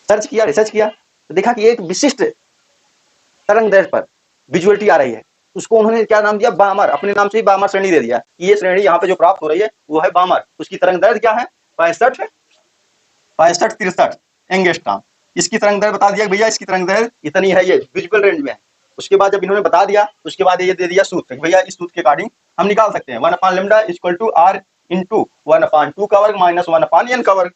Search किया, research किया तो देखा कि एक विशिष्ट तरंग दैर्ध्य पर विजुअलिटी आ रही है। उसको उन्होंने क्या नाम दिया? बामर। अपने नाम से ही बामर श्रेणी दे दिया। ये श्रेणी यहाँ पे जो प्राप्त हो रही है वो है बामर। उसकी तरंग दैर्ध्य क्या है? 65 63 एंगस्ट्रॉम। इसकी तरंग दैर्ध्य बता दिया भैया, इसकी तरंग दैर्ध्य इतनी है, ये विजुअल रेंज में है। उसके बाद जब इन्होंने बता दिया, उसके बाद ये दे दिया सूत्र, भैया इस सूत्र के अकॉर्डिंग हम निकाल सकते हैं 1/λ = r × 1/2 का वर्ग - 1/n का वर्ग।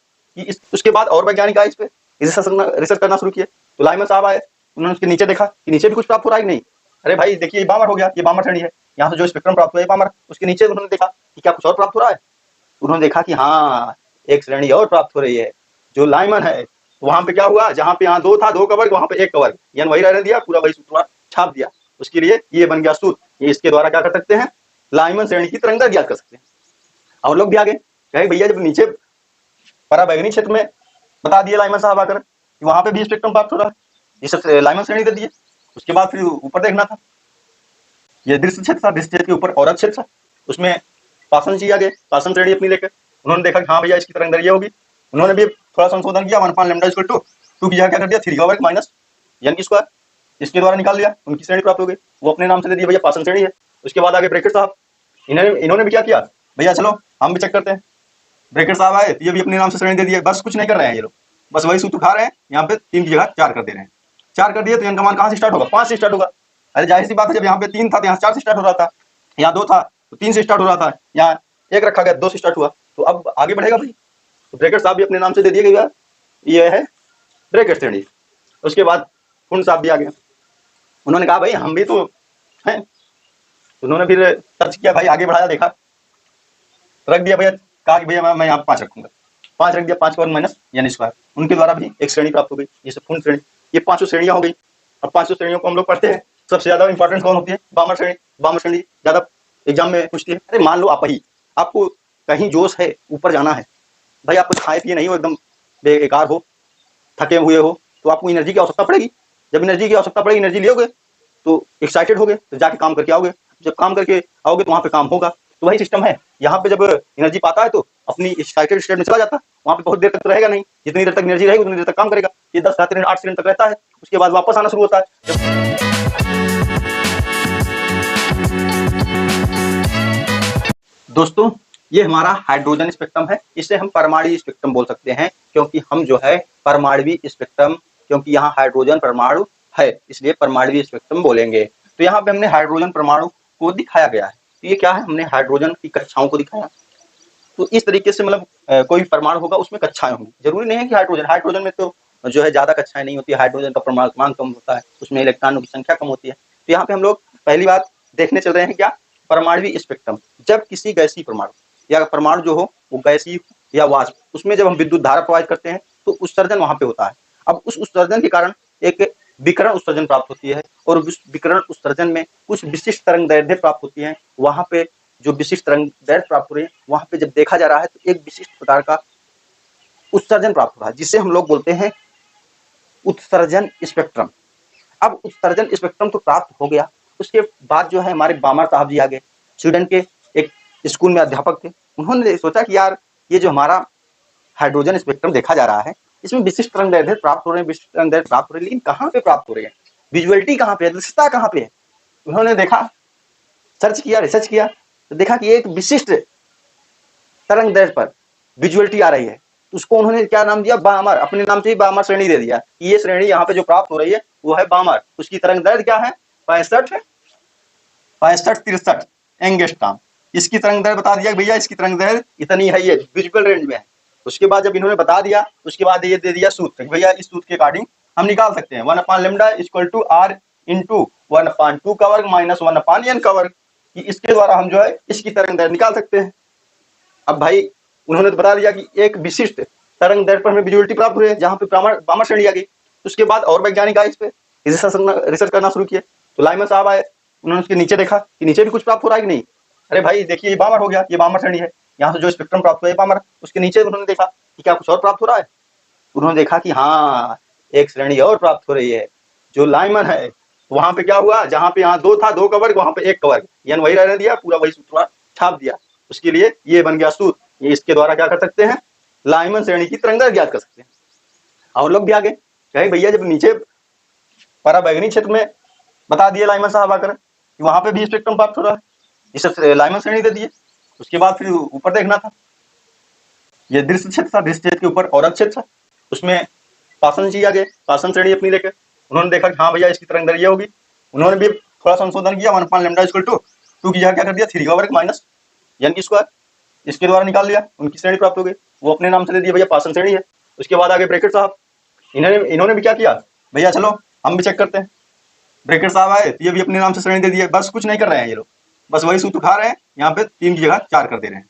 उसके बाद और वैज्ञानिक आए, इस पे रिसर्च करना शुरू किए। तो लाइमन साहब आए, उन्होंने उसके नीचे देखा कि नीचे भी कुछ प्राप्त हो रहा है कि नहीं। अरे भाई देखिए, ये बामर हो गया, ये बामर श्रेणी है, यहाँ से जो स्पेक्ट्रम प्राप्त हुआ है बामर। उसके नीचे उन्होंने देखा कि क्या कुछ और प्राप्त हो रहा है। उन्होंने देखा कि हाँ, एक श्रेणी और प्राप्त हो रही है जो लाइमन है। तो वहां पे क्या हुआ? जहां पे यहाँ 2 था, 2 का वर्ग, वहां पे 1 का वर्ग, यानी वही रहने दिया, पूरा वही सूत्र छाप दिया। उसके लिए ये बन गया सूत्र। ये इसके द्वारा क्या कर सकते हैं? लाइमन श्रेणी की तरंग दैर्ध्य ज्ञात कर सकते हैं। और लोग भी आगे कहे भैया, जब नीचे पराबैंगनी क्षेत्र में बता दिए लाइमन साहब आकर कि वहां पे भी स्पेक्ट्रम प्राप्त हो रहा है, ये सब लाइमन श्रेणी दे दिए। उसके बाद फिर ऊपर देखना था, ये दृश्य क्षेत्र था, दृश्य क्षेत्र के ऊपर औरत क्षेत्र था, उसमें पासन जी आगे, पासन श्रेणी अपनी लेकर उन्होंने देखा कि हाँ भैया इसकी तरंग दैर्ध्य होगी। उन्होंने भी थोड़ा संशोधन किया, 1/λ = 2 की जगह क्या कर दिया? 3 का वर्ग माइनस n की स्क्वायर, इसके द्वारा निकाल लिया, उनकी श्रेणी प्राप्त हो गई। वो अपने नाम से दे दिया भैया, पासन श्रेणी है। उसके बाद आगे ब्रैकेट साहब, इन्होंने भी क्या किया भैया, चलो हम भी चेक करते हैं। ब्रैकेट साहब आए, ये भी अपने नाम से श्रेणी दे दिया। बस कुछ नहीं कर रहे हैं ये लोग, बस वही सूत्र उठा रहे हैं, यहाँ पे 3 की जगह 4 कर दे रहे हैं। 4 कर दिए तो n का मान कहाँ से स्टार्ट होगा? 5 से स्टार्ट होगा। अरे जाहिर सी बात है, जब यहाँ पे 3 था तो यहाँ 4 से स्टार्ट हो रहा था, यहाँ 2 था तो 3 से स्टार्ट हो रहा था, यहाँ 1 रखा गया 2 से स्टार्ट हुआ, तो अब आगे बढ़ेगा भाई। तो ब्रैकेट साहब भी अपने नाम से दे दिए गया, ये है ब्रैकेट श्रेणी। उसके बाद फुंड साहब भी आ गए, उन्होंने कहा भाई हम भी तो हैं। उन्होंने फिर सर्च किया भाई, आगे बढ़ाया, देखा, रख दिया भैया, कहा कि भैया मैं यहाँ 5 रखूंगा। 5 रख दिया, 5 का वर्ग माइनस n स्क्वायर। उनके द्वारा भी एक श्रेणी प्राप्त हो गई, जैसे फुंड श्रेणी। ये 5 श्रेणियां हो गई। अब 5 श्रेणियों को हम लोग पढ़ते हैं। सबसे ज्यादा इंपॉर्टेंट कौन होती है? बामर श्रेणी। बामर श्रेणी ज्यादा एग्जाम में पूछती है। अरे मान लो आपको कहीं जोश है, ऊपर जाना है भाई, आप कुछ खाए पिए नहीं हो, एकदम बेकार हो, थके हुए हो, तो आपको एनर्जी की आवश्यकता पड़ेगी। जब एनर्जी की आवश्यकता पड़ेगी, एनर्जी लोगे तो एक्साइटेड होगे, तो जाके काम करके आओगे। जब काम करके आओगे तो वहां पे काम होगा। तो वही सिस्टम है, यहाँ पे जब एनर्जी पाता है तो अपनी एक्साइटेड स्टेट में चला जाता है। वहां पे बहुत देर तक तो रहेगा नहीं, जितनी देर तक एनर्जी रहेगी उतनी देर तक काम करेगा। ये 10 सेकंड 8 सेकंड तक रहता है, उसके बाद वापस आना शुरू होता है। दोस्तों, ये हमारा हाइड्रोजन स्पेक्ट्रम है, इसे हम परमाणु स्पेक्ट्रम बोल सकते हैं, क्योंकि हम जो है परमाणु स्पेक्ट्रम, क्योंकि यहाँ हाइड्रोजन परमाणु है इसलिए परमाणु स्पेक्ट्रम बोलेंगे। तो यहाँ पे हमने हाइड्रोजन परमाणु को दिखाया गया है। तो ये क्या है? हमने हाइड्रोजन की कक्षाओं को दिखाया। तो इस तरीके से मतलब कोई परमाणु होगा उसमें कक्षाएं होंगी। जरूरी नहीं है कि हाइड्रोजन में तो जो है ज्यादा कक्षाएं नहीं होती है, हाइड्रोजन का परमाणु कम होता है, उसमें इलेक्ट्रॉनों की संख्या कम होती है। तो यहाँ पे हम लोग पहली बात देखने चल रहे हैं क्या? परमाणु स्पेक्ट्रम। जब किसी गैसीय परमाणु या परमाणु जो हो वो गैसीय या वाष्प, उसमें जब हम विद्युत धारा प्रवाहित करते हैं तो उत्सर्जन वहां पे होता है। अब उस उत्सर्जन के कारण एक विकिरण उत्सर्जन प्राप्त होती है, और उस विकिरण उत्सर्जन में कुछ विशिष्ट तरंग दैर्ध्य प्राप्त होती है। वहां पे जो विशिष्ट तरंग दैर्ध्य प्राप्त हो रही है, वहां पे जब देखा जा रहा है तो एक विशिष्ट प्रकार का उत्सर्जन प्राप्त हो रहा है, जिसे हम लोग बोलते हैं उत्सर्जन स्पेक्ट्रम। अब उत्सर्जन स्पेक्ट्रम तो प्राप्त हो गया, उसके बाद जो है हमारे बामर साहब जी आगे, स्वीडन के एक स्कूल में अध्यापक थे। उन्होंने सोचा कि यार ये जो हमारा हाइड्रोजन स्पेक्ट्रम देखा जा रहा है, इसमें विशिष्ट तरंग दैर्ध्य प्राप्त हो रहे हैं, विशिष्ट तरंग दैर्ध्य प्राप्त हो रही है, लेकिन कहाँ पे प्राप्त हो रही है? विजुअलिटी कहाँ पे है? दृश्यता कहाँ पे है? उन्होंने देखा, सर्च किया, रिसर्च किया तो देखा कि एक विशिष्ट तरंग दैर्ध्य पर विजुअलिटी आ रही है। तो उसको उन्होंने क्या नाम दिया? बामर। अपने नाम से ही बामर श्रेणी दे दिया। ये श्रेणी यहाँ पे जो प्राप्त हो रही है वो है बामर। उसकी तरंग दैर्ध्य क्या है? 65 63 एंगस्ट्रॉम। इसकी तरंग दैर्ध्य बता दिया भैया, इसकी तरंग दैर्ध्य इतनी है, ये विजुअल रेंज में है। उसके बाद जब इन्होंने बता दिया, उसके बाद ये दे दिया सूत्र, भैया इस सूत्र के अकॉर्डिंग हम निकाल सकते हैं 1/λ = r × 1/2 का वर्ग माइनस 1/n का वर्ग। इसके द्वारा हम जो है इसकी तरंग दैर्ध्य निकाल सकते हैं। अब भाई उन्होंने तो बता दिया कि एक विशिष्ट तरंग दैर्ध्य पर हमें विजुअलिटी प्राप्त हुई है, जहां पे बामर श्रेणी आ गई। उसके बाद और वैज्ञानिक आए, इस पे रिसर्च करना शुरू किए। तो लाइमन साहब आए, उन्होंने उसके नीचे देखा कि नीचे भी कुछ प्राप्त हो रहा है कि नहीं। अरे भाई देखिए, ये बामर हो गया, ये बामर श्रेणी है, यहाँ से जो स्पेक्ट्रम प्राप्त हुआ है बामर। उसके नीचे उन्होंने देखा कि क्या कुछ और प्राप्त हो रहा है। उन्होंने देखा कि हाँ, एक श्रेणी और प्राप्त हो रही है जो लाइमन है। वहां पे क्या हुआ? जहां पे यहाँ 2 था, 2 का वर्ग, वहां पे 1 का वर्ग, यानी वही रहने दिया, पूरा वही सूत्र छाप दिया। उसके लिए ये बन गया सूत्र। ये इसके द्वारा क्या कर सकते हैं? लाइमन श्रेणी की तरंग दैर्ध्य ज्ञात कर सकते हैं। और लोग भी आगे कहे भैया जब नीचे पराबैंगनी क्षेत्र में बता दिए लाइमन साहब आकर कि वहां पे भी स्पेक्ट्रम प्राप्त हो रहा है, इसे लाइमन श्रेणी दे दिए। उसके बाद फिर ऊपर देखना था, ये दृश्य क्षेत्र था, दृश्य क्षेत्र के ऊपर औरत क्षेत्र था, उसमें पासन जी आगे पासन श्रेणी अपनी लेकर उन्होंने देखा कि हाँ भैया इसकी तरंग दैर्घ्य होगी। उन्होंने भी थोड़ा संशोधन किया, 1 अपान लैम्डा इक्वल टू 2 की जगह क्या कर दिया 3 का वर्ग माइनस n की स्क्वायर, इसके द्वारा निकाल लिया, उनकी श्रेणी प्राप्त हो गई। वो अपने नाम से दे दिया भैया पासन श्रेणी है। उसके बाद आगे ब्रैकेट साहब, इन्होंने भी क्या किया भैया, चलो हम भी चेक करते हैं। ब्रैकेट साहब आए तो ये भी अपने नाम से श्रेणी दे दिए, बस कुछ नहीं कर रहे हैं ये लोग, बस वही सूत्र उठा रहे हैं, यहाँ पे 3 की जगह 4 कर दे रहे हैं।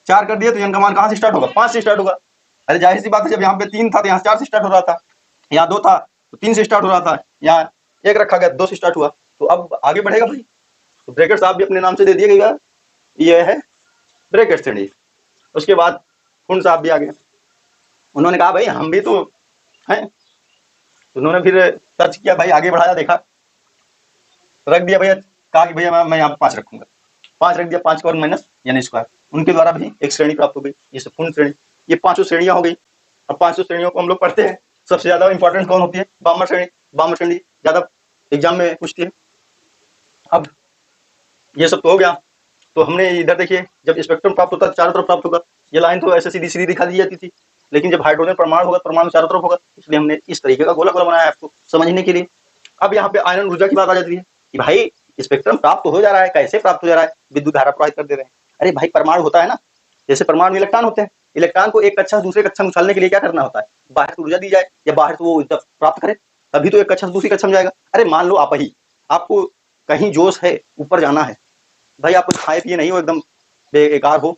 4 कर दिए तो n का मान कहाँ से स्टार्ट होगा, 5 से स्टार्ट होगा। अरे जाहिर सी बात है, जब यहाँ पे 3 था तो यहाँ 4 से स्टार्ट हो रहा था, यहाँ 2 था तो 3 से स्टार्ट हो रहा था, यहाँ 1 रखा गया 2 से स्टार्ट हुआ, तो अब आगे बढ़ेगा भाई। तो ब्रैकेट साहब भी अपने नाम से दे दिए गए, ये है ब्रैकेट श्रेणी। उसके बाद कुंड साहब भी आ गए, उन्होंने कहा भाई हम भी तो हैं, उन्होंने फिर सर्च किया भाई, आगे बढ़ाया, देखा, रख दिया भैया, कहा कि भैया मैं यहाँ पे 5 रखूंगा, 5 रख दिया, 5 का वर्ग माइनस यानी स्क्वायर, उनके द्वारा भी एक श्रेणी प्राप्त हो गई, ये पूर्ण श्रेणी। ये 5 श्रेणियां हो गई। अब 5 श्रेणियों को हम लोग पढ़ते हैं। सबसे ज्यादा इंपॉर्टेंट कौन होती है, बामर श्रेणी। बामर श्रेणी ज्यादा एग्जाम में पूछती है। अब ये सब तो हो गया, तो हमने इधर देखिए, जब स्पेक्ट्रम प्राप्त होता है चारों तरफ प्राप्त होगा। ये लाइन तो ऐसे सीधी सीधी दिखा दी जाती थी, लेकिन जब हाइड्रोजन परमाणु होगा, परमाणु चारों तरफ होगा, इसलिए हमने इस तरीके का गोला गोला बनाया आपको समझने के लिए। अब यहाँ पे आयनन ऊर्जा की बात आ जाती है कि भाई स्पेक्ट्रम प्राप्त हो जा रहा है, कैसे प्राप्त हो जा रहा है, विद्युत धारा प्रवाहित कर दे रहे हैं। अरे भाई परमाणु होता है ना, जैसे परमाणु इलेक्ट्रॉन होते हैं, इलेक्ट्रॉन को एक कक्षा से दूसरे कक्षा में उछालने के लिए क्या करना होता है, बाहर से ऊर्जा दी जाए या बाहर से वो ऊर्जा प्राप्त करे, तभी तो एक कक्षा से दूसरी कक्षा में जाएगा। अरे मान लो आपको कहीं जोश है, ऊपर जाना है भाई, आप कुछ खाए पिए नहीं हो, एकदम बेकार हो,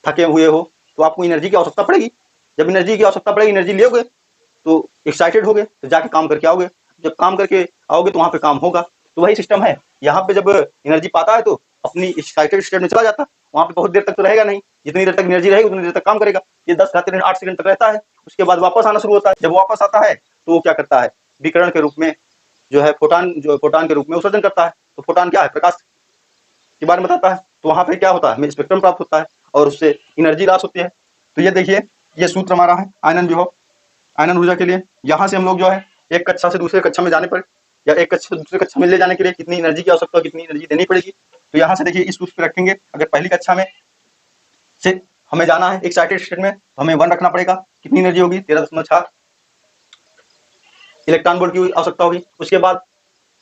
थके हुए हो, तो आपको एनर्जी की आवश्यकता पड़ेगी। जब एनर्जी की आवश्यकता पड़ेगी, एनर्जी लोगे तो एक्साइटेड होगे, तो जाके काम करके आओगे, जब काम करके आओगे तो वहाँ पे काम होगा। तो वही सिस्टम है, यहाँ पे जब एनर्जी पाता है तो अपनी एक्साइटेड स्टेट में चला जाता है, वहाँ पे बहुत देर तक तो रहेगा नहीं, जितनी देर तक एनर्जी रहेगी उतनी देर तक काम करेगा। ये 10⁻8 सेकंड तक रहता है, उसके बाद वापस आना शुरू होता है। जब वापस आता है तो वो क्या करता है, विकिरण के रूप में जो है फोटोन के रूप में उत्सर्जन करता है। तो फोटोन क्या है, प्रकाश के बारे में बताता है। तो वहां पे क्या होता है, हमें स्पेक्ट्रम प्राप्त होता है और उससे एनर्जी लॉस होती है। तो ये देखिए, ये सूत्र हमारा है आयनन विभव, आयनन ऊर्जा के लिए। यहाँ से हम लोग जो है एक कक्षा से दूसरे कक्षा में जाने पर या एक कक्षा से दूसरे कक्षा में ले जाने के लिए कितनी एनर्जी की आवश्यकता, कितनी एनर्जी देनी पड़ेगी। तो यहाँ से देखिए इस सूत्र पे रखेंगे। अगर पहली कक्षा में से हमें जाना है एक्साइटेड स्टेट में, तो हमें 1 रखना पड़ेगा। कितनी एनर्जी होगी, 13.6 इलेक्ट्रॉन वोल्ट की आवश्यकता होगी। उसके बाद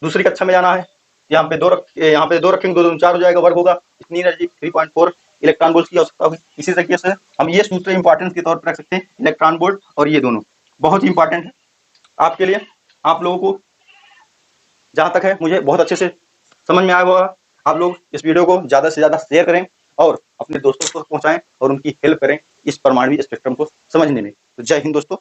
दूसरी कक्षा में जाना है, यहाँ पे 2 रखेंगे, 2 2 4 हो जाएगा, वर्ग होगा, इतनी एनर्जी 3.4 इलेक्ट्रॉन वोल्ट की आवश्यकता होगी। इसी तरीके से हम ये सूत्र इंपॉर्टेंस के तौर पर रख सकते हैं, इलेक्ट्रॉन वोल्ट और ये दोनों बहुत ही इंपॉर्टेंट है आपके लिए। आप लोगों को जहाँ तक है मुझे बहुत अच्छे से समझ में आया होगा। आप लोग इस वीडियो को ज़्यादा से ज़्यादा शेयर करें और अपने दोस्तों को पहुँचाएं और उनकी हेल्प करें इस परमाणु स्पेक्ट्रम को समझने में। तो जय हिंद दोस्तों।